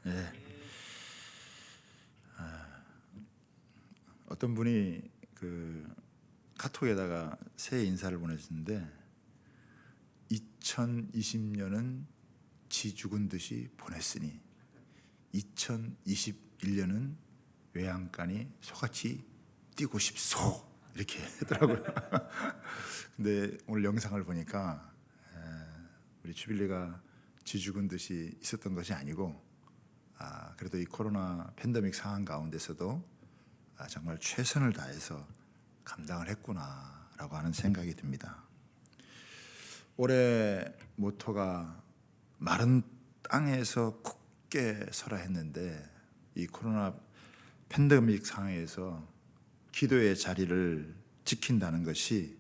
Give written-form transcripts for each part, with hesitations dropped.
예. 어떤 분이 그 카톡에다가 새해 인사를 보내셨는데 2020년은 지 죽은 듯이 보냈으니 2021년은 외양간이 소같이 뛰고 싶소 이렇게 하더라고요. 근데 오늘 영상을 보니까 우리 주빌리가 지 죽은 듯이 있었던 것이 아니고 그래도 이 코로나 팬데믹 상황 가운데서도 정말 최선을 다해서 감당을 했구나라고 하는 생각이 듭니다. 올해 모토가 마른 땅에서 굳게 서라 했는데 이 코로나 팬데믹 상황에서 기도의 자리를 지킨다는 것이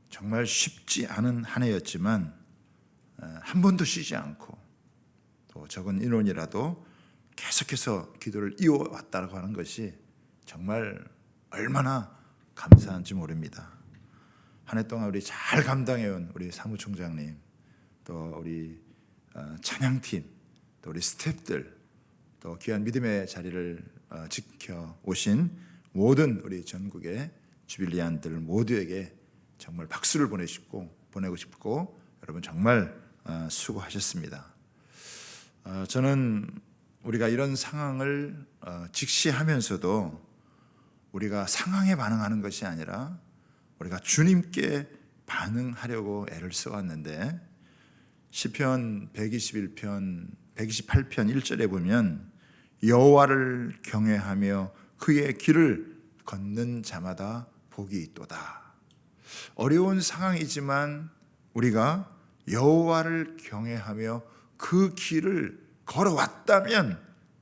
정말 쉽지 않은 한 해였지만 한 번도 쉬지 않고 또 적은 인원이라도 계속해서 기도를 이어왔다고 하는 것이 정말 얼마나 감사한지 모릅니다. 한 해 동안 우리 잘 감당해온 우리 사무총장님, 또 우리 찬양팀, 또 우리 스태프들, 또 귀한 믿음의 자리를 지켜오신 모든 우리 전국의 주빌리안들 모두에게 정말 박수를 보내고 싶고 여러분 정말 수고하셨습니다. 저는 우리가 이런 상황을 직시하면서도 우리가 상황에 반응하는 것이 아니라 우리가 주님께 반응하려고 애를 써왔는데 시편 128편 1절에 보면 여호와를 경외하며 그의 길을 걷는 자마다 복이 있도다. 어려운 상황이지만 우리가 여호와를 경외하며 그 길을 걸어왔다면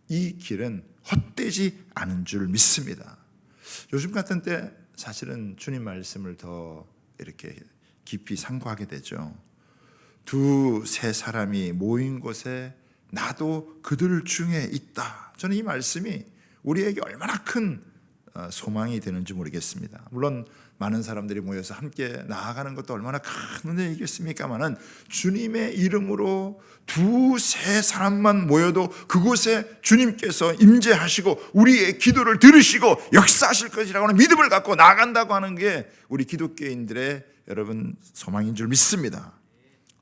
이 길은 헛되지 않은 줄 믿습니다. 요즘 같은 때 사실은 주님 말씀을 더 이렇게 깊이 상고하게 되죠. 두세 사람이 모인 곳에 나도 그들 중에 있다. 저는 이 말씀이 우리에게 얼마나 큰 소망이 되는지 모르겠습니다. 물론 많은 사람들이 모여서 함께 나아가는 것도 얼마나 큰 은혜이겠습니까마는 주님의 이름으로 두세 사람만 모여도 그곳에 주님께서 임재하시고 우리의 기도를 들으시고 역사하실 것이라고 하는 믿음을 갖고 나아간다고 하는 게 우리 기독교인들의 여러분 소망인 줄 믿습니다.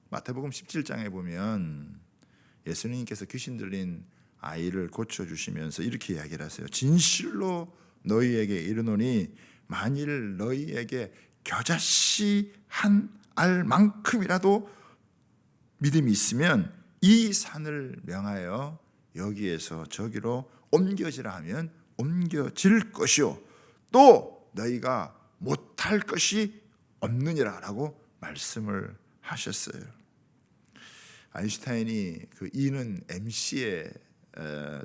마태복음 17장에 보면 예수님께서 귀신 들린 아이를 고쳐주시면서 이렇게 이야기를 하세요. 진실로 너희에게 이르노니 만일 너희에게 겨자씨 한 알만큼이라도 믿음이 있으면 이 산을 명하여 여기에서 저기로 옮겨지라 하면 옮겨질 것이요 또 너희가 못할 것이 없느니라 라고 말씀을 하셨어요. 아인슈타인이 그 E는 MC의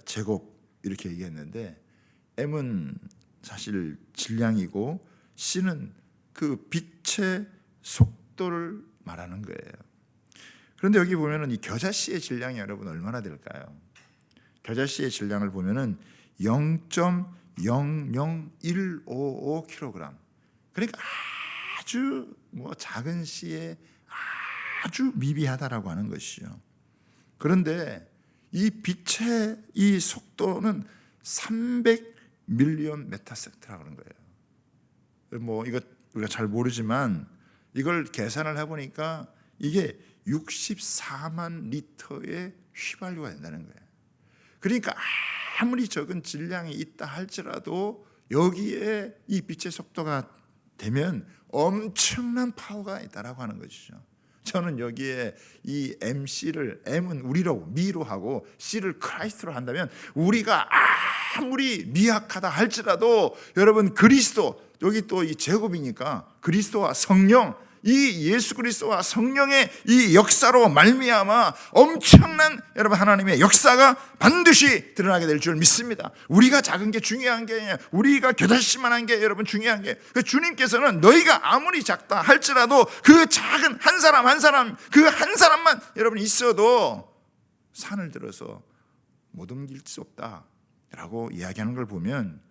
제곱 이렇게 얘기했는데 M은 사실 질량이고 C는 그 빛의 속도를 말하는 거예요. 그런데 여기 보면은 이 겨자씨의 질량이 여러분 얼마나 될까요? 겨자씨의 질량을 보면은 0.00155kg. 그러니까 아주 작은 씨에 아주 미비하다라고 하는 것이죠. 그런데 이 빛의 이 속도는 300밀리언 메타섹트라고 하는 거예요. 이거 우리가 잘 모르지만 이걸 계산을 해보니까 이게 64만 리터의 휘발유가 된다는 거예요. 그러니까 아무리 적은 질량이 있다 할지라도 여기에 이 빛의 속도가 되면 엄청난 파워가 있다라고 하는 것이죠. 저는 여기에 이 MC를 M은 우리로 미로 하고 C를 크라이스트로 한다면 우리가 아무리 미약하다 할지라도 여러분 그리스도 여기 또 이 제곱이니까 그리스도와 성령 이 예수 그리스도와 성령의 이 역사로 말미암아 엄청난 여러분 하나님의 역사가 반드시 드러나게 될 줄 믿습니다. 우리가 작은 게 중요한 게 아니라 우리가 겨자씨만한 게 여러분 중요한 게 주님께서는 너희가 아무리 작다 할지라도 그 작은 한 사람 그 한 사람만 여러분 있어도 산을 들어서 못 옮길 수 없다라고 이야기하는 걸 보면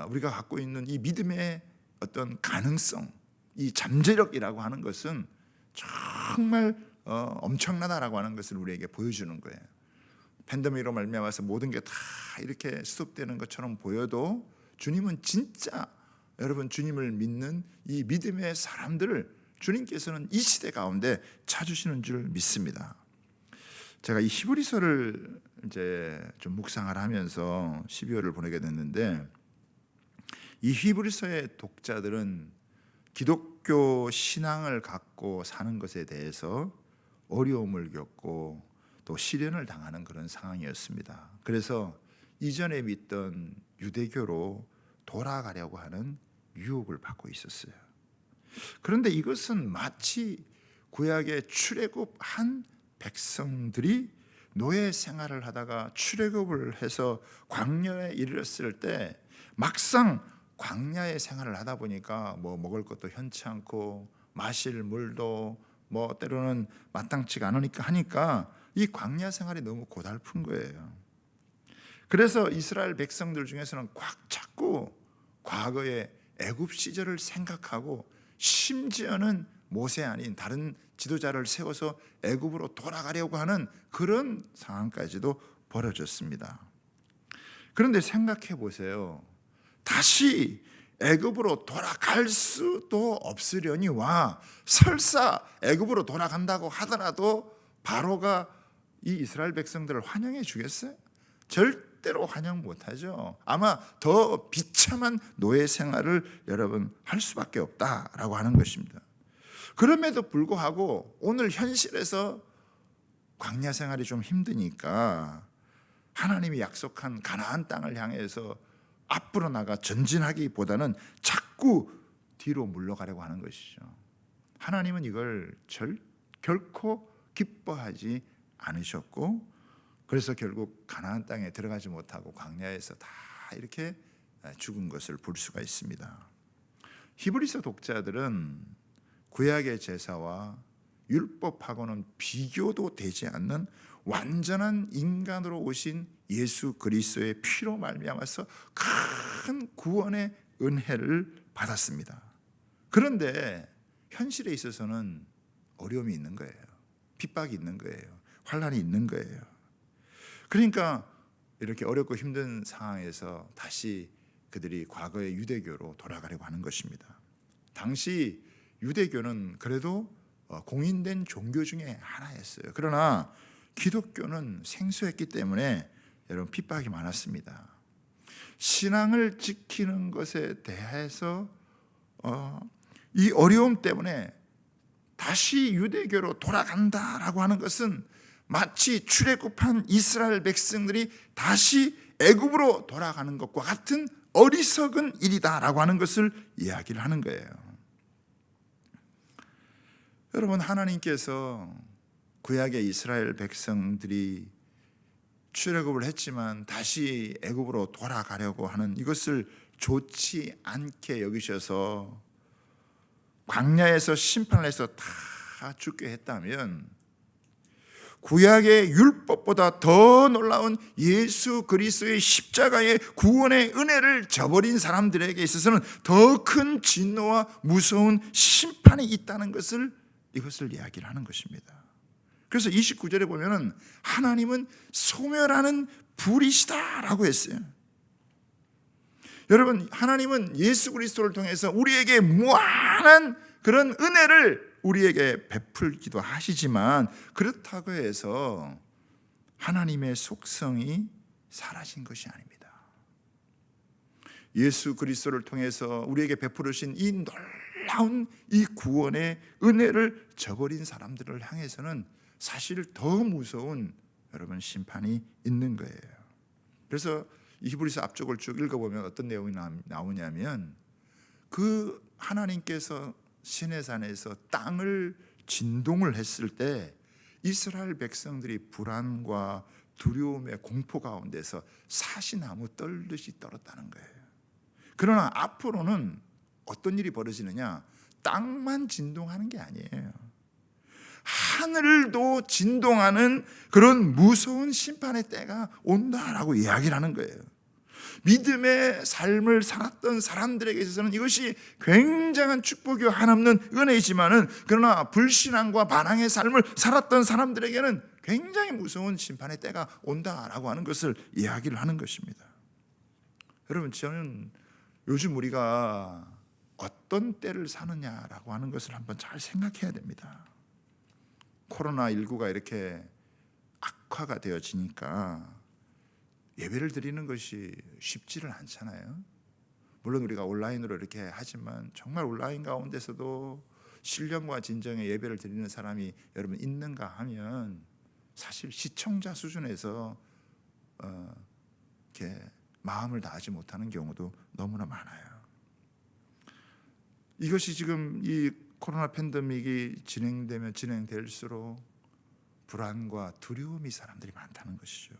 우리가 갖고 있는 이 믿음의 어떤 가능성 이 잠재력이라고 하는 것은 정말 엄청나다라고 하는 것을 우리에게 보여주는 거예요. 팬데믹으로 말미암아서 모든 게 다 이렇게 스톱되는 것처럼 보여도 주님은 진짜 여러분 주님을 믿는 이 믿음의 사람들을 주님께서는 이 시대 가운데 찾으시는 줄 믿습니다. 제가 이 히브리서를 이제 좀 묵상을 하면서 12월을 보내게 됐는데 이 히브리서의 독자들은 기독교 신앙을 갖고 사는 것에 대해서 어려움을 겪고 또 시련을 당하는 그런 상황이었습니다. 그래서 이전에 믿던 유대교로 돌아가려고 하는 유혹을 받고 있었어요. 그런데 이것은 마치 구약의 출애굽한 백성들이 노예 생활을 하다가 출애굽을 해서 광야에 이르렀을 때 막상 광야의 생활을 하다 보니까 뭐 먹을 것도 현치 않고 마실 물도 뭐 때로는 마땅치가 않으니까 하니까 이 광야 생활이 너무 고달픈 거예요. 그래서 이스라엘 백성들 중에서는 자꾸 과거의 애굽 시절을 생각하고 심지어는 모세 아닌 다른 지도자를 세워서 애굽으로 돌아가려고 하는 그런 상황까지도 벌어졌습니다. 그런데 생각해 보세요. 다시 애굽으로 돌아갈 수도 없으려니와 설사 애굽으로 돌아간다고 하더라도 바로가 이 이스라엘 백성들을 환영해 주겠어요? 절대로 환영 못하죠. 아마 더 비참한 노예 생활을 여러분 할 수밖에 없다라고 하는 것입니다. 그럼에도 불구하고 오늘 현실에서 광야 생활이 좀 힘드니까 하나님이 약속한 가나안 땅을 향해서 앞으로 나가 전진하기보다는 자꾸 뒤로 물러가려고 하는 것이죠. 하나님은 이걸 결코 기뻐하지 않으셨고 그래서 결국 가나안 땅에 들어가지 못하고 광야에서 다 이렇게 죽은 것을 볼 수가 있습니다. 히브리서 독자들은 구약의 제사와 율법하고는 비교도 되지 않는 완전한 인간으로 오신 예수 그리스도의 피로 말미암아서 큰 구원의 은혜를 받았습니다. 그런데 현실에 있어서는 어려움이 있는 거예요. 핍박이 있는 거예요. 환난이 있는 거예요. 그러니까 이렇게 어렵고 힘든 상황에서 다시 그들이 과거의 유대교로 돌아가려고 하는 것입니다. 당시 유대교는 그래도 공인된 종교 중에 하나였어요. 그러나 기독교는 생소했기 때문에 여러분 핍박이 많았습니다. 신앙을 지키는 것에 대해서 이 어려움 때문에 다시 유대교로 돌아간다라고 하는 것은 마치 출애굽한 이스라엘 백성들이 다시 애굽으로 돌아가는 것과 같은 어리석은 일이다라고 하는 것을 이야기를 하는 거예요. 여러분, 하나님께서 구약의 이스라엘 백성들이 출애굽을 했지만 다시 애굽으로 돌아가려고 하는 이것을 좋지 않게 여기셔서 광야에서 심판을 해서 다 죽게 했다면 구약의 율법보다 더 놀라운 예수 그리스도의 십자가의 구원의 은혜를 저버린 사람들에게 있어서는 더 큰 진노와 무서운 심판이 있다는 것을 이것을 이야기를 하는 것입니다. 그래서 29절에 보면은 하나님은 소멸하는 불이시다라고 했어요. 여러분, 하나님은 예수 그리스도를 통해서 우리에게 무한한 그런 은혜를 우리에게 베풀기도 하시지만 그렇다고 해서 하나님의 속성이 사라진 것이 아닙니다. 예수 그리스도를 통해서 우리에게 베풀으신 이 놀라운 이 구원의 은혜를 저버린 사람들을 향해서는 사실 더 무서운 여러분 심판이 있는 거예요. 그래서 이 히브리서 앞쪽을 쭉 읽어보면 어떤 내용이 나오냐면 그 하나님께서 시내산에서 땅을 진동을 했을 때 이스라엘 백성들이 불안과 두려움의 공포 가운데서 사시나무 떨듯이 떨었다는 거예요. 그러나 앞으로는 어떤 일이 벌어지느냐? 땅만 진동하는 게 아니에요. 하늘도 진동하는 그런 무서운 심판의 때가 온다라고 이야기를 하는 거예요. 믿음의 삶을 살았던 사람들에게 있어서는 이것이 굉장한 축복이 한없는 은혜이지만은 그러나 불신앙과 반항의 삶을 살았던 사람들에게는 굉장히 무서운 심판의 때가 온다라고 하는 것을 이야기를 하는 것입니다. 여러분, 저는 요즘 우리가 어떤 때를 사느냐라고 하는 것을 한번 잘 생각해야 됩니다. 코로나19가 이렇게 악화가 되어지니까 예배를 드리는 것이 쉽지를 않잖아요. 물론 우리가 온라인으로 이렇게 하지만 정말 온라인 가운데서도 신령과 진정의 예배를 드리는 사람이 여러분 있는가 하면 사실 시청자 수준에서 이렇게 마음을 다하지 못하는 경우도 너무나 많아요. 이것이 지금 이 코로나 팬데믹이 진행되면 진행될수록 불안과 두려움이 사람들이 많다는 것이죠.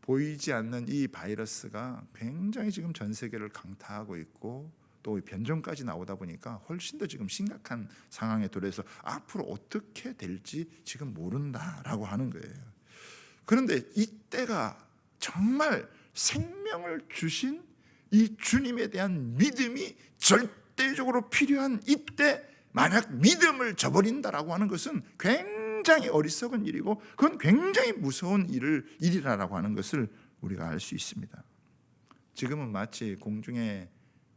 보이지 않는 이 바이러스가 굉장히 지금 전 세계를 강타하고 있고 또 변종까지 나오다 보니까 훨씬 더 지금 심각한 상황에 도래해서 앞으로 어떻게 될지 지금 모른다라고 하는 거예요. 그런데 이때가 정말 생명을 주신 이 주님에 대한 믿음이 절대적으로 필요한 이때 만약 믿음을 저버린다라고 하는 것은 굉장히 어리석은 일이고 그건 굉장히 무서운 일이라고 하는 것을 우리가 알 수 있습니다. 지금은 마치 공중에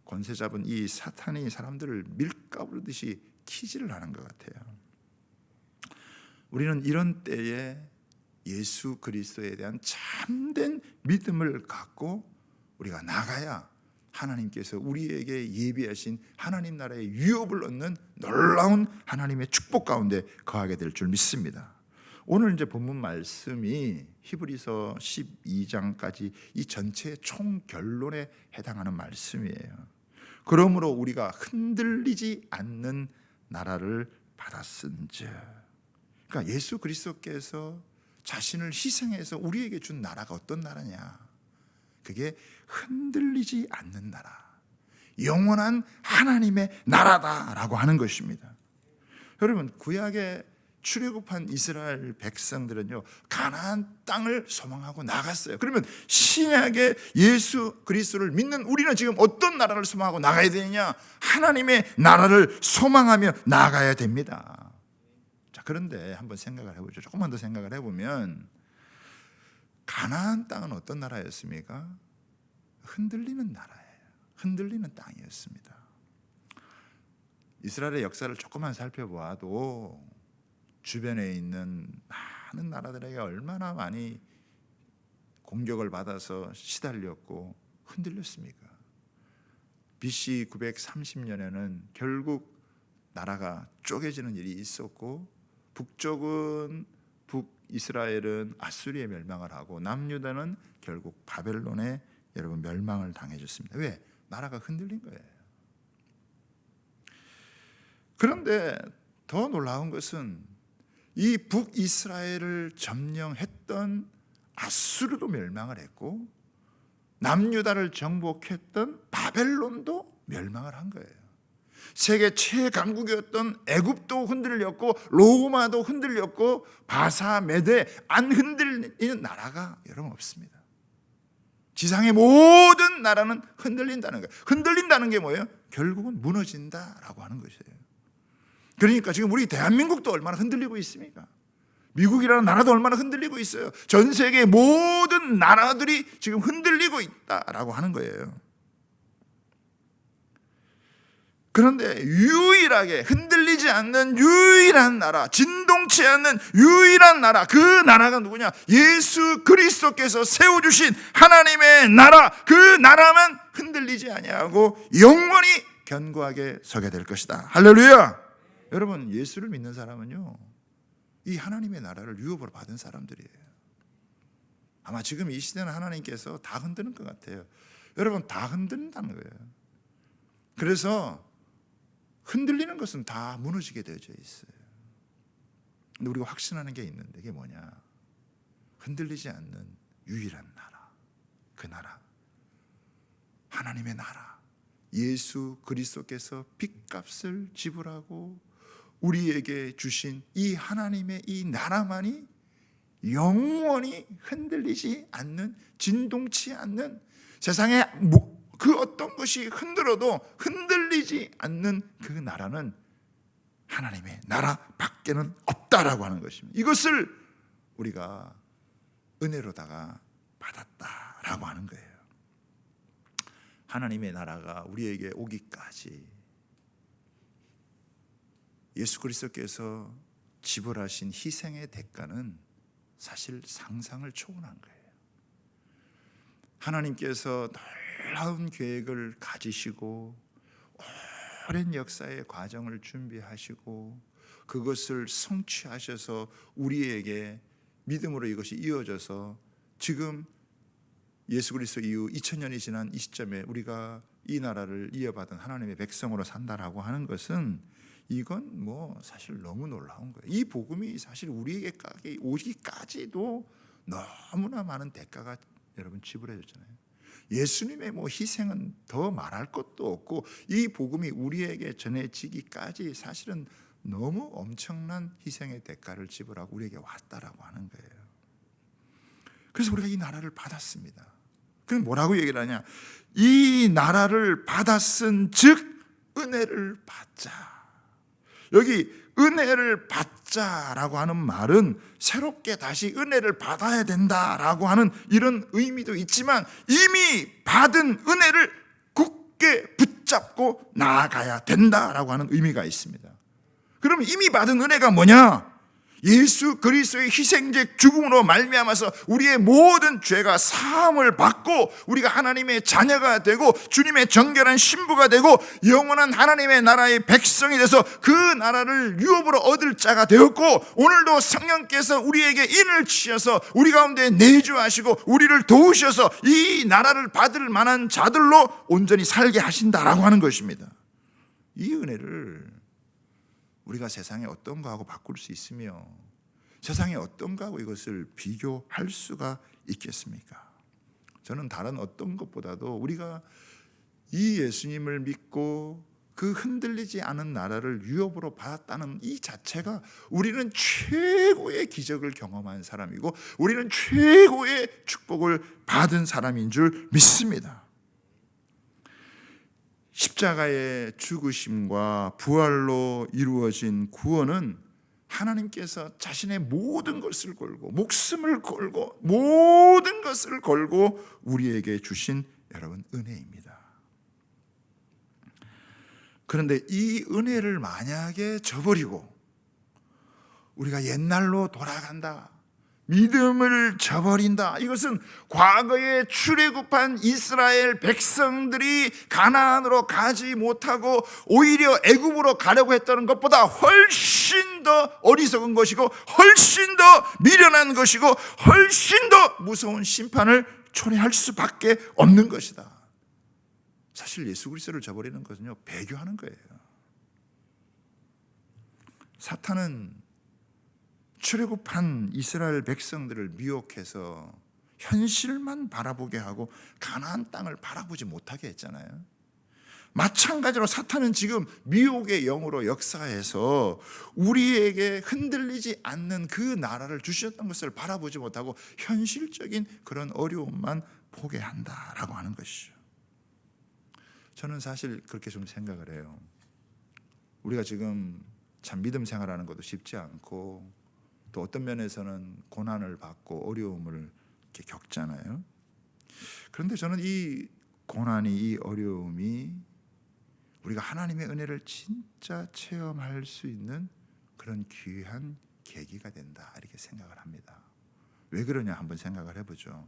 권세 잡은 이 사탄이 사람들을 밀가부르듯이 키질을 하는 것 같아요. 우리는 이런 때에 예수 그리스도에 대한 참된 믿음을 갖고 우리가 나가야 하나님께서 우리에게 예비하신 하나님 나라의 유업을 얻는 놀라운 하나님의 축복 가운데 거하게 될 줄 믿습니다. 오늘 이제 본문 말씀이 히브리서 12장까지 이 전체의 총 결론에 해당하는 말씀이에요. 그러므로 우리가 흔들리지 않는 나라를 받았은즉, 그러니까 예수 그리스도께서 자신을 희생해서 우리에게 준 나라가 어떤 나라냐? 그게 흔들리지 않는 나라, 영원한 하나님의 나라다라고 하는 것입니다. 여러분, 구약에 출애굽한 이스라엘 백성들은요 가나안 땅을 소망하고 나갔어요. 그러면 신약의 예수 그리스도를 믿는 우리는 지금 어떤 나라를 소망하고 나가야 되느냐? 하나님의 나라를 소망하며 나가야 됩니다. 자, 그런데 한번 생각을 해보죠. 조금만 더 생각을 해보면 가나안 땅은 어떤 나라였습니까? 흔들리는 나라예요. 흔들리는 땅이었습니다. 이스라엘의 역사를 조금만 살펴보아도 주변에 있는 많은 나라들에게 얼마나 많이 공격을 받아서 시달렸고 흔들렸습니까? BC 930년에는 결국 나라가 쪼개지는 일이 있었고 북이스라엘은 아수리에 멸망을 하고 남유다는 결국 바벨론에 여러분 멸망을 당해졌습니다. 왜? 나라가 흔들린 거예요. 그런데 더 놀라운 것은 이 북이스라엘을 점령했던 아수르도 멸망을 했고 남유다를 정복했던 바벨론도 멸망을 한 거예요. 세계 최강국이었던 애굽도 흔들렸고 로마도 흔들렸고 바사 메대 안 흔들리는 나라가 여러분 없습니다. 지상의 모든 나라는 흔들린다는 거예요. 흔들린다는 게 뭐예요? 결국은 무너진다라고 하는 것이에요. 그러니까 지금 우리 대한민국도 얼마나 흔들리고 있습니까? 미국이라는 나라도 얼마나 흔들리고 있어요. 전 세계의 모든 나라들이 지금 흔들리고 있다라고 하는 거예요. 그런데 유일하게 흔들리지 않는 유일한 나라, 진동치 않는 유일한 나라, 그 나라가 누구냐? 예수 그리스도께서 세워주신 하나님의 나라, 그 나라만 흔들리지 아니하고 영원히 견고하게 서게 될 것이다. 할렐루야. 여러분, 예수를 믿는 사람은요 이 하나님의 나라를 유업으로 받은 사람들이에요. 아마 지금 이 시대는 하나님께서 다 흔드는 것 같아요. 여러분, 다 흔든다는 거예요. 그래서 흔들리는 것은 다 무너지게 되어져 있어요. 근데 우리가 확신하는 게 있는데 그게 뭐냐? 흔들리지 않는 유일한 나라, 그 나라, 하나님의 나라, 예수 그리스도께서 빚값을 지불하고 우리에게 주신 이 하나님의 이 나라만이 영원히 흔들리지 않는, 진동치 않는, 세상에 그 어떤 것이 흔들어도 흔들리지 않는 그 나라는 하나님의 나라 밖에는 없다라고 하는 것입니다. 이것을 우리가 은혜로다가 받았다라고 하는 거예요. 하나님의 나라가 우리에게 오기까지 예수 그리스도께서 지불하신 희생의 대가는 사실 상상을 초월한 거예요. 하나님께서 놀라운 계획을 가지시고 오랜 역사의 과정을 준비하시고 그것을 성취하셔서 우리에게 믿음으로 이것이 이어져서 지금 예수 그리스도 이후 2000년이 지난 이 시점에 우리가 이 나라를 이어받은 하나님의 백성으로 산다라고 하는 것은 이건 사실 너무 놀라운 거예요. 이 복음이 사실 우리에게 오기까지도 너무나 많은 대가가 여러분 지불해졌잖아요. 예수님의 희생은 더 말할 것도 없고 이 복음이 우리에게 전해지기까지 사실은 너무 엄청난 희생의 대가를 지불하고 우리에게 왔다라고 하는 거예요. 그래서 우리가 이 나라를 받았습니다. 그럼 뭐라고 얘기를 하냐? 이 나라를 받았은 즉 은혜를 받자. 여기 은혜를 받자라고 하는 말은 새롭게 다시 은혜를 받아야 된다라고 하는 이런 의미도 있지만 이미 받은 은혜를 굳게 붙잡고 나아가야 된다라고 하는 의미가 있습니다. 그러면 이미 받은 은혜가 뭐냐? 예수 그리스도의 희생적 죽음으로 말미암아서 우리의 모든 죄가 사함을 받고 우리가 하나님의 자녀가 되고 주님의 정결한 신부가 되고 영원한 하나님의 나라의 백성이 돼서 그 나라를 유업으로 얻을 자가 되었고 오늘도 성령께서 우리에게 인을 치셔서 우리 가운데 내주하시고 우리를 도우셔서 이 나라를 받을 만한 자들로 온전히 살게 하신다라고 하는 것입니다. 이 은혜를 우리가 세상에 어떤 거하고 바꿀 수 있으며 세상에 어떤 거하고 이것을 비교할 수가 있겠습니까? 저는 다른 어떤 것보다도 우리가 이 예수님을 믿고 그 흔들리지 않은 나라를 유업으로 받았다는 이 자체가 우리는 최고의 기적을 경험한 사람이고 우리는 최고의 축복을 받은 사람인 줄 믿습니다. 십자가의 죽으심과 부활로 이루어진 구원은 하나님께서 자신의 모든 것을 걸고 목숨을 걸고 모든 것을 걸고 우리에게 주신 여러분 은혜입니다. 그런데 이 은혜를 만약에 저버리고 우리가 옛날로 돌아간다, 믿음을 저버린다, 이것은 과거에 출애굽한 이스라엘 백성들이 가나안으로 가지 못하고 오히려 애굽으로 가려고 했다는 것보다 훨씬 더 어리석은 것이고 훨씬 더 미련한 것이고 훨씬 더 무서운 심판을 초래할 수밖에 없는 것이다. 사실 예수 그리스도를 저버리는 것은요, 배교하는 거예요. 사탄은 출애굽한 이스라엘 백성들을 미혹해서 현실만 바라보게 하고 가나안 땅을 바라보지 못하게 했잖아요. 마찬가지로 사탄은 지금 미혹의 영으로 역사해서 우리에게 흔들리지 않는 그 나라를 주셨던 것을 바라보지 못하고 현실적인 그런 어려움만 보게 한다라고 하는 것이죠. 저는 사실 그렇게 좀 생각을 해요. 우리가 지금 참 믿음 생활하는 것도 쉽지 않고 또 어떤 면에서는 고난을 받고 어려움을 이렇게 겪잖아요. 그런데 저는 이 고난이, 이 어려움이 우리가 하나님의 은혜를 진짜 체험할 수 있는 그런 귀한 계기가 된다, 이렇게 생각을 합니다. 왜 그러냐 한번 생각을 해보죠.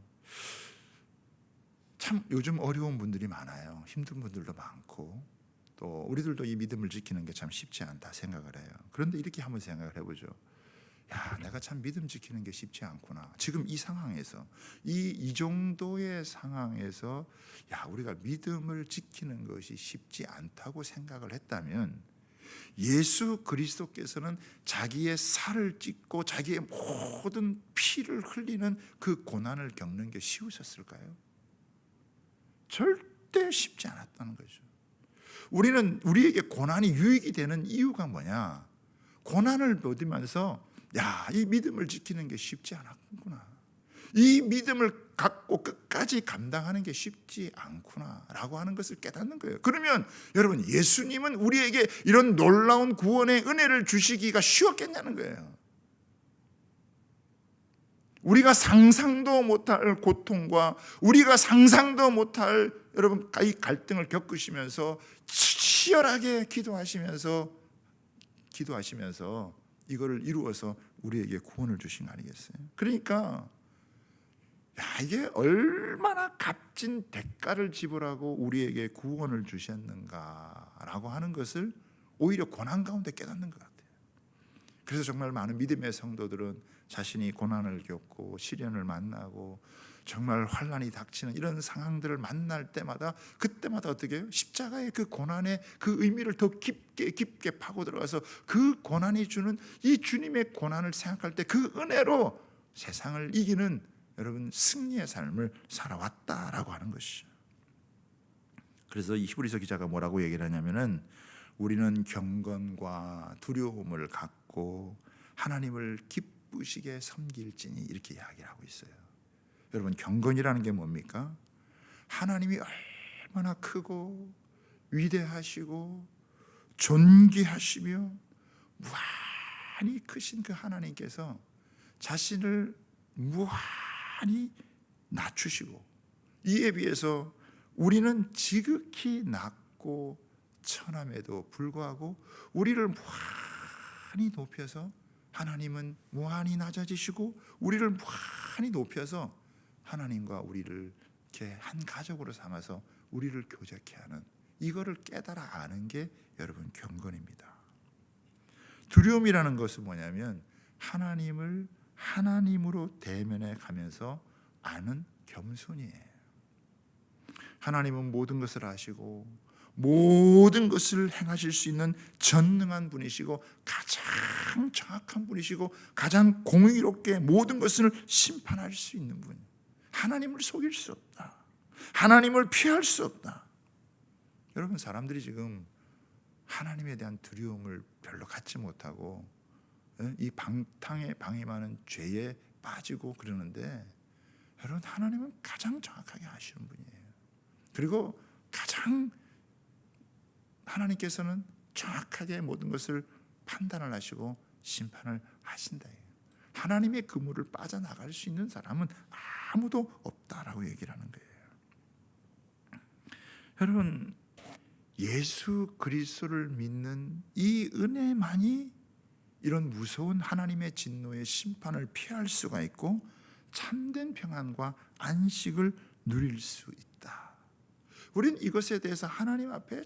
참 요즘 어려운 분들이 많아요. 힘든 분들도 많고 또 우리들도 이 믿음을 지키는 게 참 쉽지 않다 생각을 해요. 그런데 이렇게 한번 생각을 해보죠. 야, 내가 참 믿음 지키는 게 쉽지 않구나. 지금 이 상황에서 이 정도의 상황에서 야, 우리가 믿음을 지키는 것이 쉽지 않다고 생각을 했다면 예수 그리스도께서는 자기의 살을 찢고 자기의 모든 피를 흘리는 그 고난을 겪는 게 쉬우셨을까요? 절대 쉽지 않았다는 거죠. 우리에게 고난이 유익이 되는 이유가 뭐냐? 고난을 받으면서 야, 이 믿음을 지키는 게 쉽지 않았구나. 이 믿음을 갖고 끝까지 감당하는 게 쉽지 않구나라고 하는 것을 깨닫는 거예요. 그러면 여러분, 예수님은 우리에게 이런 놀라운 구원의 은혜를 주시기가 쉬웠겠냐는 거예요. 우리가 상상도 못할 고통과 우리가 상상도 못할 여러분 이 갈등을 겪으시면서 치열하게 기도하시면서 이거를 이루어서 우리에게 구원을 주신 거 아니겠어요? 그러니까 이게 얼마나 값진 대가를 지불하고 우리에게 구원을 주셨는가라고 하는 것을 오히려 고난 가운데 깨닫는 것 같아요. 그래서 정말 많은 믿음의 성도들은 자신이 고난을 겪고 시련을 만나고 정말 환난이 닥치는 이런 상황들을 만날 때마다 그때마다 어떻게 해요? 십자가의 그 고난의 그 의미를 더 깊게 파고 들어가서 그 고난이 주는 이 주님의 고난을 생각할 때 그 은혜로 세상을 이기는 여러분 승리의 삶을 살아왔다라고 하는 것이죠. 그래서 이 히브리서 기자가 뭐라고 얘기를 하냐면은 우리는 경건과 두려움을 갖고 하나님을 기쁘시게 섬길지니 이렇게 이야기를 하고 있어요. 여러분, 경건이라는 게 뭡니까? 하나님이 얼마나 크고 위대하시고 존귀하시며 무한히 크신 그 하나님께서 자신을 무한히 낮추시고, 이에 비해서 우리는 지극히 낮고 천함에도 불구하고 우리를 무한히 높여서, 하나님은 무한히 낮아지시고 우리를 무한히 높여서 하나님과 우리를 이렇게 한 가족으로 삼아서 우리를 교제케 하는, 이거를 깨달아 아는 게 여러분 경건입니다. 두려움이라는 것은 뭐냐면 하나님을 하나님으로 대면해 가면서 아는 겸손이에요. 하나님은 모든 것을 아시고 모든 것을 행하실 수 있는 전능한 분이시고 가장 정확한 분이시고 가장 공의롭게 모든 것을 심판할 수 있는 분. 하나님을 속일 수 없다. 하나님을 피할 수 없다. 여러분, 사람들이 지금 하나님에 대한 두려움을 별로 갖지 못하고 이 방탕에 방임하는 죄에 빠지고 그러는데, 여러분, 하나님은 가장 정확하게 아시는 분이에요. 그리고 가장 하나님께서는 정확하게 모든 것을 판단을 하시고 심판을 하신다. 하나님의 그물을 빠져나갈 수 있는 사람은 아무도 없다라고 얘기를 하는 거예요. 여러분, 예수 그리스도를 믿는 이 은혜만이 이런 무서운 하나님의 진노의 심판을 피할 수가 있고 참된 평안과 안식을 누릴 수 있다. 우리는 이것에 대해서 하나님 앞에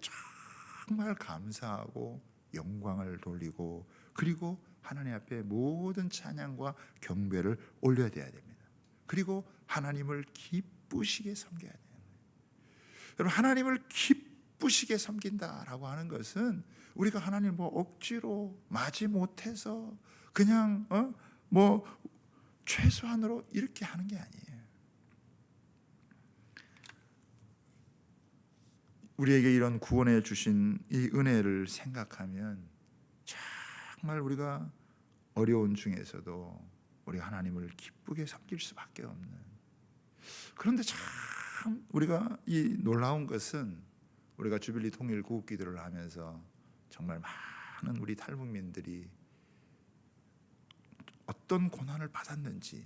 정말 감사하고 영광을 돌리고, 그리고 하나님 앞에 모든 찬양과 경배를 올려야 됩니다. 그리고 하나님을 기쁘시게 섬겨야 돼요. 여러분, 하나님을 기쁘시게 섬긴다라고 하는 것은 우리가 하나님을 억지로 마지 못해서 그냥 최소한으로 이렇게 하는 게 아니에요. 우리에게 이런 구원해 주신 이 은혜를 생각하면 정말 우리가 어려운 중에서도 우리가 하나님을 기쁘게 섬길 수밖에 없는, 그런데 참 우리가 이 놀라운 것은 우리가 주빌리 통일 구국 기도를 하면서 정말 많은 우리 탈북민들이 어떤 고난을 받았는지,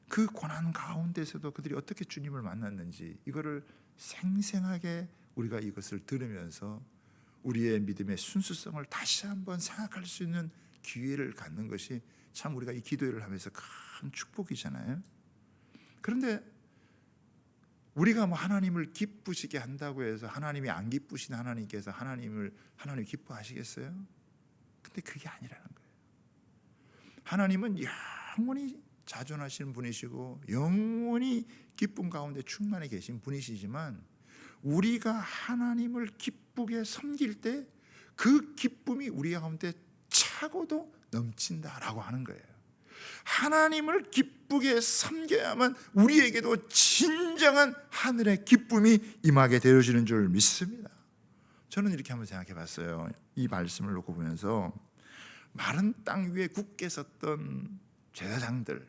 그 고난 가운데서도 그들이 어떻게 주님을 만났는지, 이거를 생생하게 우리가 이것을 들으면서 우리의 믿음의 순수성을 다시 한번 생각할 수 있는 기회를 갖는 것이 참 우리가 이 기도회를 하면서 큰 축복이잖아요. 그런데 우리가 하나님을 기쁘시게 한다고 해서 하나님이 안 기쁘신 하나님께서 하나님 기뻐하시겠어요? 근데 그게 아니라는 거예요. 하나님은 영원히 자존하시는 분이시고 영원히 기쁨 가운데 충만해 계신 분이시지만, 우리가 하나님을 기쁘게 섬길 때 그 기쁨이 우리 가운데 차고도 넘친다라고 하는 거예요. 하나님을 기쁘게 섬겨야만 우리에게도 진정한 하늘의 기쁨이 임하게 되어지는 줄 믿습니다. 저는 이렇게 한번 생각해 봤어요. 이 말씀을 놓고 보면서 마른 땅 위에 굳게 섰던 제사장들,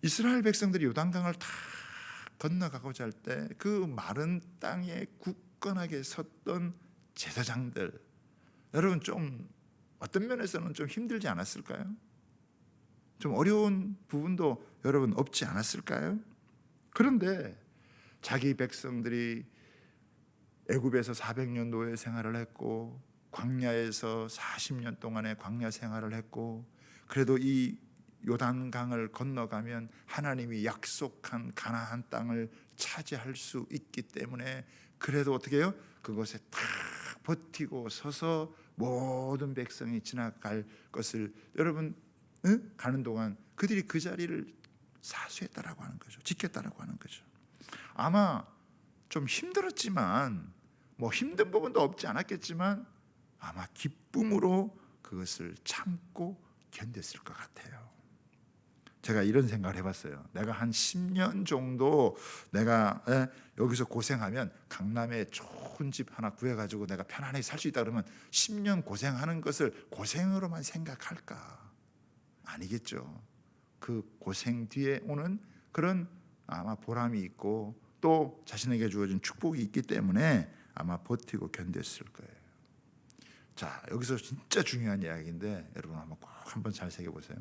이스라엘 백성들이 요단강을 다 건너가고자 할 때 그 마른 땅에 굳건하게 섰던 제사장들, 여러분 좀 어떤 면에서는 좀 힘들지 않았을까요? 좀 어려운 부분도 여러분 없지 않았을까요? 그런데 자기 백성들이 애굽에서 400년 노예 생활을 했고 광야에서 40년 동안의 광야 생활을 했고, 그래도 이 요단강을 건너가면 하나님이 약속한 가나안 땅을 차지할 수 있기 때문에 그래도 어떻게 해요? 그곳에 딱 버티고 서서 모든 백성이 지나갈 것을 여러분 가는 동안 그들이 그 자리를 사수했다라고 하는 거죠. 지켰다라고 하는 거죠. 아마 좀 힘들었지만 뭐 힘든 부분도 없지 않았겠지만 아마 기쁨으로 그것을 참고 견뎠을 것 같아요. 제가 이런 생각을 해봤어요. 내가 한 10년 정도 내가 여기서 고생하면 강남에 좋은 집 하나 구해가지고 내가 편안하게 살 수 있다 그러면 10년 고생하는 것을 고생으로만 생각할까? 아니겠죠. 그 고생 뒤에 오는 그런 아마 보람이 있고 또 자신에게 주어진 축복이 있기 때문에 아마 버티고 견뎠을 거예요. 자, 여기서 진짜 중요한 이야기인데 여러분 한번 잘 새겨보세요.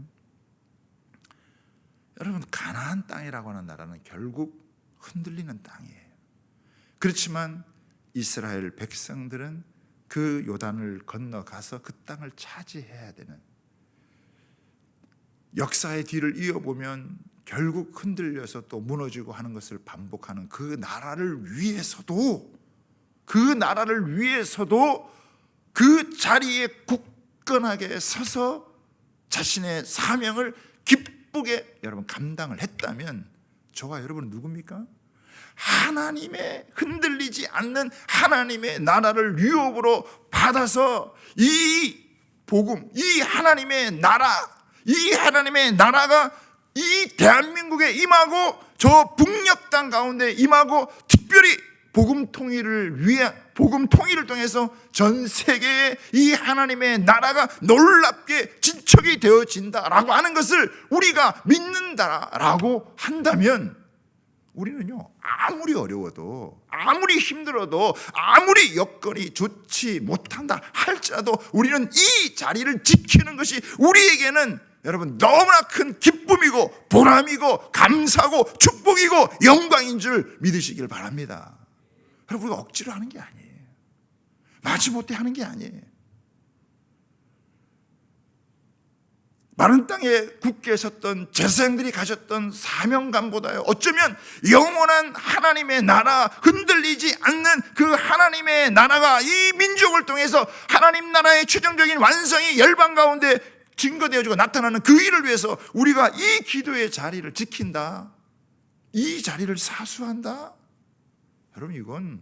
여러분, 가나안 땅이라고 하는 나라는 결국 흔들리는 땅이에요. 그렇지만 이스라엘 백성들은 그 요단을 건너가서 그 땅을 차지해야 되는, 역사의 뒤를 이어보면 결국 흔들려서 또 무너지고 하는 것을 반복하는 그 나라를 위해서도 그 자리에 굳건하게 서서 자신의 사명을 기쁘게 여러분 감당을 했다면 저와 여러분은 누굽니까? 하나님의 흔들리지 않는 하나님의 나라를 유업으로 받아서 이 복음, 이 하나님의 나라가 이 대한민국에 임하고 저 북녘 땅 가운데 임하고 특별히 복음 통일을 통해서 전 세계에 이 하나님의 나라가 놀랍게 진척이 되어진다라고 하는 것을 우리가 믿는다라고 한다면 우리는요, 아무리 어려워도 아무리 힘들어도 아무리 여건이 좋지 못한다 할지라도 우리는 이 자리를 지키는 것이 우리에게는 여러분 너무나 큰 기쁨이고 보람이고 감사고 축복이고 영광인 줄 믿으시길 바랍니다. 여러분, 우리가 억지로 하는 게 아니에요. 마지못해 하는 게 아니에요. 마른 땅에 굳게 섰던 제사장들이 가졌던 사명감보다요, 어쩌면 영원한 하나님의 나라, 흔들리지 않는 그 하나님의 나라가 이 민족을 통해서 하나님 나라의 최종적인 완성이 열방 가운데 증거되어지고 나타나는 그 일을 위해서 우리가 이 기도의 자리를 지킨다, 이 자리를 사수한다. 여러분, 이건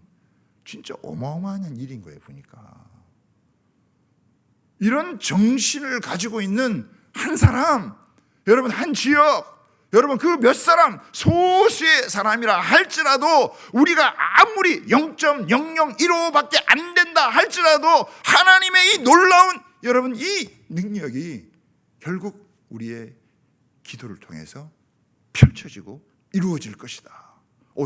진짜 어마어마한 일인 거예요. 보니까 이런 정신을 가지고 있는 한 사람, 여러분 한 지역, 여러분 그 몇 사람, 소수의 사람이라 할지라도 우리가 아무리 0.001호밖에 안 된다 할지라도 하나님의 이 놀라운 여러분 이 능력이 결국 우리의 기도를 통해서 펼쳐지고 이루어질 것이다.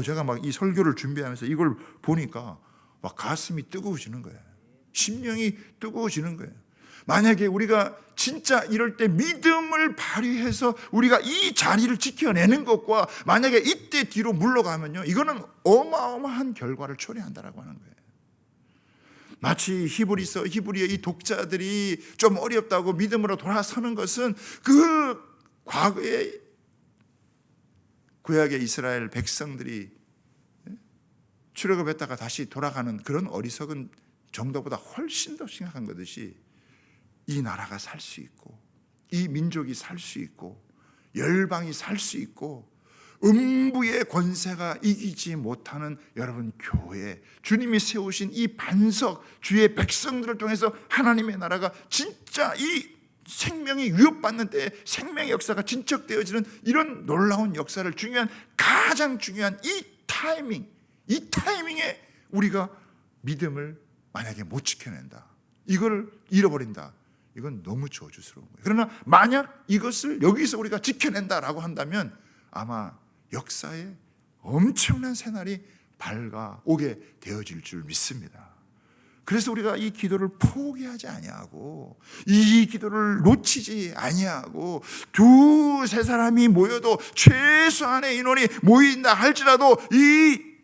제가 막 이 설교를 준비하면서 이걸 보니까 막 가슴이 뜨거워지는 거예요. 심령이 뜨거워지는 거예요. 만약에 우리가 진짜 이럴 때 믿음을 발휘해서 우리가 이 자리를 지켜내는 것과 만약에 이때 뒤로 물러가면요, 이거는 어마어마한 결과를 초래한다라고 하는 거예요. 마치 히브리의 이 독자들이 좀 어렵다고 믿음으로 돌아서는 것은 그 과거에 구약의 이스라엘 백성들이 출애굽했다가 다시 돌아가는 그런 어리석은 정도보다 훨씬 더 심각한 것이 이 나라가 살 수 있고 이 민족이 살 수 있고 열방이 살 수 있고 음부의 권세가 이기지 못하는 여러분 교회, 주님이 세우신 이 반석, 주의 백성들을 통해서 하나님의 나라가 진짜 이 생명이 위협받는 때에 생명의 역사가 진척되어지는 이런 놀라운 역사를 가장 중요한 이 타이밍에 우리가 믿음을 만약에 못 지켜낸다, 이걸 잃어버린다, 이건 너무 저주스러운 거예요. 그러나 만약 이것을 여기서 우리가 지켜낸다라고 한다면 아마 역사에 엄청난 새날이 밝아오게 되어질 줄 믿습니다. 그래서 우리가 이 기도를 포기하지 아니하고 이 기도를 놓치지 아니하고 두세 사람이 모여도 최소한의 인원이 모인다 할지라도 이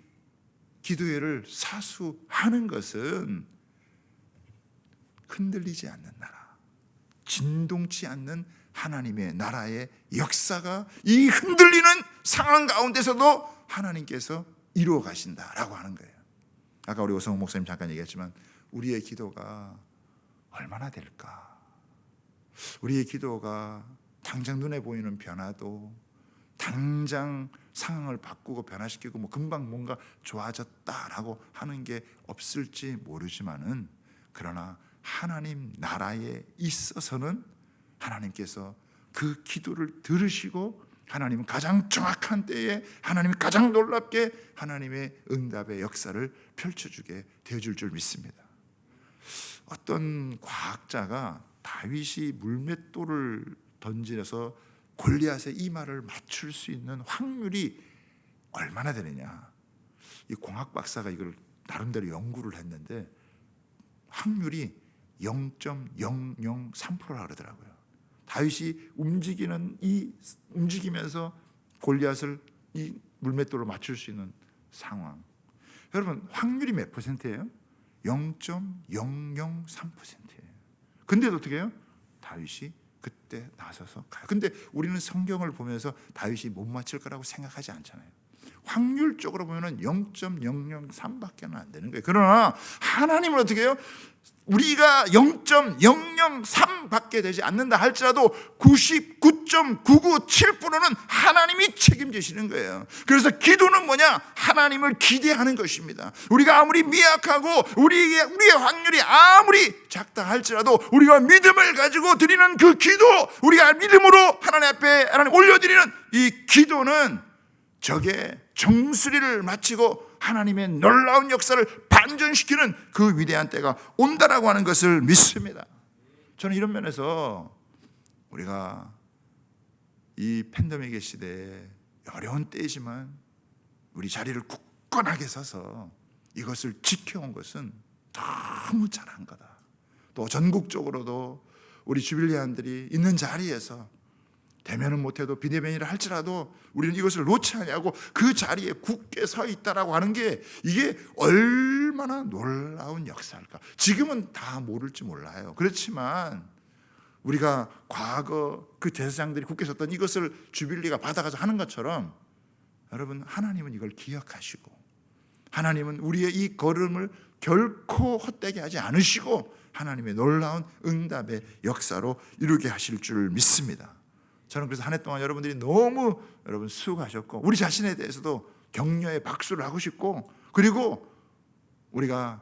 기도회를 사수하는 것은 흔들리지 않는 나라, 진동치 않는 하나님의 나라의 역사가 이 흔들리는 상황 가운데서도 하나님께서 이루어 가신다라고 하는 거예요. 아까 우리 오성훈 목사님 잠깐 얘기했지만 우리의 기도가 얼마나 될까? 우리의 기도가 당장 눈에 보이는 변화도 당장 상황을 바꾸고 변화시키고 뭐 금방 뭔가 좋아졌다라고 하는 게 없을지 모르지만은 그러나 하나님 나라에 있어서는 하나님께서 그 기도를 들으시고 하나님은 가장 정확한 때에 하나님이 가장 놀랍게 하나님의 응답의 역사를 펼쳐주게 되어줄 줄 믿습니다. 어떤 과학자가 다윗이 물맷돌을 던지면서 골리앗의 이마를 맞출 수 있는 확률이 얼마나 되느냐, 이 공학 박사가 이걸 나름대로 연구를 했는데 확률이 0.003%라 그러더라고요. 다윗이 움직이면서 골리앗을 이 물맷돌로 맞출 수 있는 상황. 여러분 확률이 몇 퍼센트예요? 0.003%예요. 근데도 어떻게 해요? 다윗이 그때 나서서 가요. 근데 우리는 성경을 보면서 다윗이 못 맞힐 거라고 생각하지 않잖아요. 확률적으로 보면은 0.003밖에는 안 되는 거예요. 그러나 하나님은 어떻게 해요? 우리가 0.003밖에 되지 않는다 할지라도 99.997%는 하나님이 책임지시는 거예요. 그래서 기도는 뭐냐? 하나님을 기대하는 것입니다. 우리가 아무리 미약하고 우리의 확률이 아무리 작다 할지라도 우리가 믿음을 가지고 드리는 그 기도, 우리가 믿음으로 하나님 앞에 올려드리는 이 기도는 적의 정수리를 마치고 하나님의 놀라운 역사를 반전시키는 그 위대한 때가 온다라고 하는 것을 믿습니다. 저는 이런 면에서 우리가 이 팬데믹의 시대에 어려운 때이지만 우리 자리를 굳건하게 서서 이것을 지켜온 것은 너무 잘한 거다. 또 전국적으로도 우리 주빌리안들이 있는 자리에서 대면은 못해도 비대면이라 할지라도 우리는 이것을 놓지 않냐고 그 자리에 굳게 서 있다라고 하는 게 이게 얼마나 놀라운 역사일까. 지금은 다 모를지 몰라요. 그렇지만 우리가 과거 그 제사장들이 굳게 섰던 이것을 주빌리가 받아가서 하는 것처럼 여러분 하나님은 이걸 기억하시고 하나님은 우리의 이 걸음을 결코 헛되게 하지 않으시고 하나님의 놀라운 응답의 역사로 이루게 하실 줄 믿습니다. 저는 그래서 한 해 동안 여러분들이 너무 여러분 수고하셨고 우리 자신에 대해서도 격려의 박수를 하고 싶고 그리고 우리가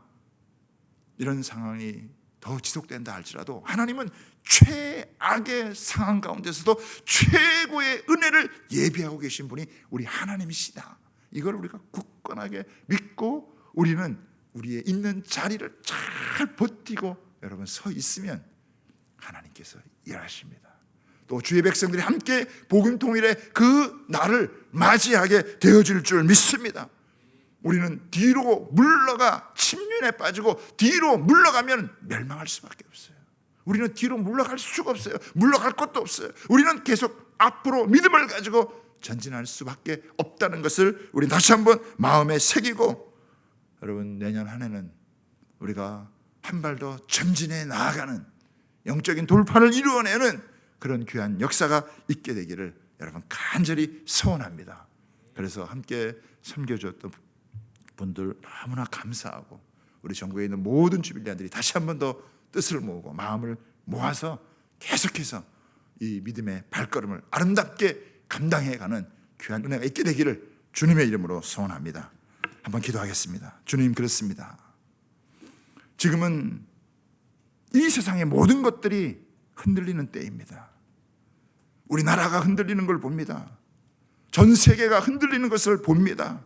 이런 상황이 더 지속된다 할지라도 하나님은 최악의 상황 가운데서도 최고의 은혜를 예비하고 계신 분이 우리 하나님이시다. 이걸 우리가 굳건하게 믿고 우리는 우리의 있는 자리를 잘 버티고 여러분 서 있으면 하나님께서 일하십니다. 또 주의 백성들이 함께 복음 통일의 그 날을 맞이하게 되어질 줄 믿습니다. 우리는 뒤로 물러가 침륜에 빠지고 뒤로 물러가면 멸망할 수밖에 없어요. 우리는 뒤로 물러갈 수가 없어요. 물러갈 것도 없어요. 우리는 계속 앞으로 믿음을 가지고 전진할 수밖에 없다는 것을 우리 다시 한번 마음에 새기고 여러분 내년 한 해는 우리가 한 발 더 전진해 나아가는 영적인 돌파를 이루어내는 그런 귀한 역사가 있게 되기를 여러분 간절히 소원합니다. 그래서 함께 섬겨주었던 분들 너무나 감사하고 우리 전국에 있는 모든 주빌리안들이 다시 한 번 더 뜻을 모으고 마음을 모아서 계속해서 이 믿음의 발걸음을 아름답게 감당해가는 귀한 은혜가 있게 되기를 주님의 이름으로 소원합니다. 한번 기도하겠습니다. 주님, 그렇습니다. 지금은 이 세상의 모든 것들이 흔들리는 때입니다. 우리나라가 흔들리는 걸 봅니다. 전 세계가 흔들리는 것을 봅니다.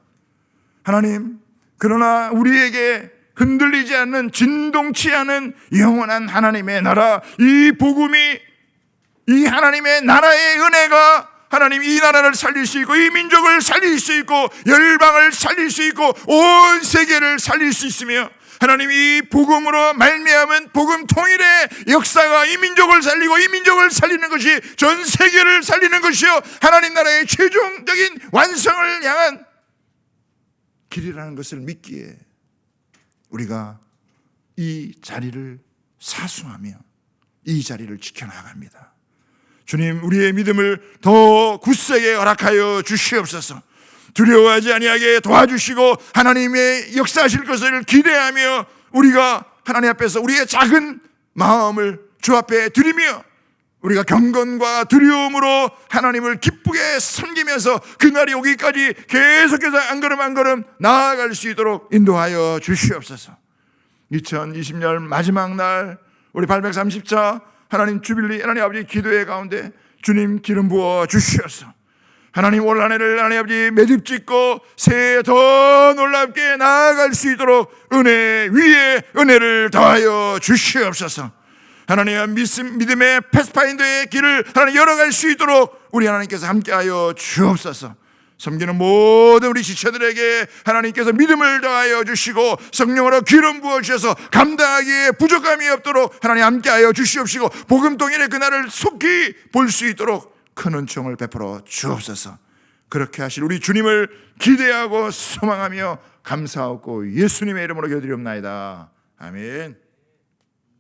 하나님, 그러나 우리에게 흔들리지 않는, 진동치 않은 영원한 하나님의 나라, 이 복음이, 이 하나님의 나라의 은혜가 하나님 이 나라를 살릴 수 있고 이 민족을 살릴 수 있고 열방을 살릴 수 있고 온 세계를 살릴 수 있으며, 하나님 이 복음으로 말미암은 복음 통일의 역사가 이 민족을 살리고 이 민족을 살리는 것이 전 세계를 살리는 것이요 하나님 나라의 최종적인 완성을 향한 길이라는 것을 믿기에 우리가 이 자리를 사수하며 이 자리를 지켜나갑니다. 주님, 우리의 믿음을 더 굳세게 허락하여 주시옵소서. 두려워하지 아니하게 도와주시고 하나님의 역사하실 것을 기대하며 우리가 하나님 앞에서 우리의 작은 마음을 주 앞에 드리며 우리가 경건과 두려움으로 하나님을 기쁘게 섬기면서 그날이 오기까지 계속해서 한 걸음 한 걸음 나아갈 수 있도록 인도하여 주시옵소서. 2020년 마지막 날 우리 830차 하나님 주빌리 하나님 아버지 기도회 가운데 주님 기름 부어 주시옵소서. 하나님 올 한 해를 하나님 아버지 매듭짓고 새해 더 놀랍게 나아갈 수 있도록 은혜 위에 은혜를 더하여 주시옵소서. 하나님 믿음의 패스파인더의 길을 하나님 열어갈 수 있도록 우리 하나님께서 함께하여 주옵소서. 섬기는 모든 우리 지체들에게 하나님께서 믿음을 더하여 주시고 성령으로 기름 부어 주셔서 감당하기에 부족함이 없도록 하나님 함께하여 주시옵시고 복음 통일의 그날을 속히 볼 수 있도록 큰 은총을 베풀어 주옵소서. 그렇게 하실 우리 주님을 기대하고 소망하며 감사하고 예수님의 이름으로 기도드리옵나이다. 아멘.